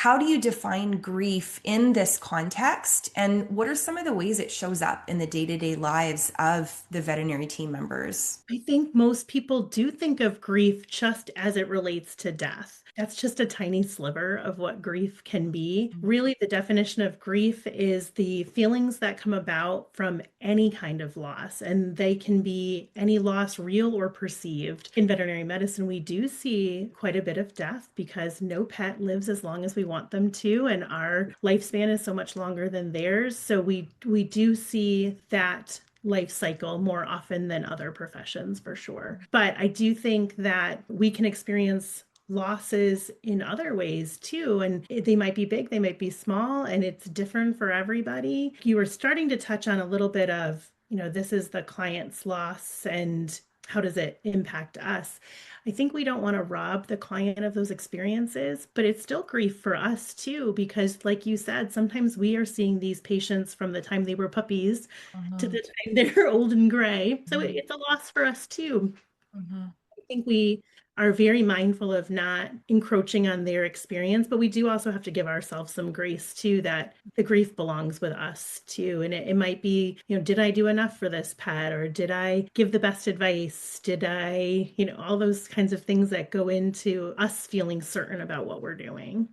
how do you define grief in this context? And what are some of the ways it shows up in the day-to-day lives of the veterinary team members? I think most people do think of grief just as it relates to death. That's just a tiny sliver of what grief can be. Really, the definition of grief is the feelings that come about from any kind of loss, and they can be any loss, real or perceived. In veterinary medicine, we do see quite a bit of death because no pet lives as long as we want them to, and our lifespan is so much longer than theirs. So we do see that life cycle more often than other professions for sure. But I do think that we can experience losses in other ways too. And they might be big, they might be small, and it's different for everybody. You were starting to touch on a little bit of, this is the client's loss and how does it impact us? I think we don't want to rob the client of those experiences, but it's still grief for us too, because like you said, sometimes we are seeing these patients from the time they were puppies to the Mhm, time they're old and gray. So mhm, it's a loss for us too. mhm. I think we are very mindful of not encroaching on their experience, but we do also have to give ourselves some grace too, that the grief belongs with us too. And it might be, did I do enough for this pet? Or did I give the best advice? Did I, all those kinds of things that go into us feeling certain about what we're doing.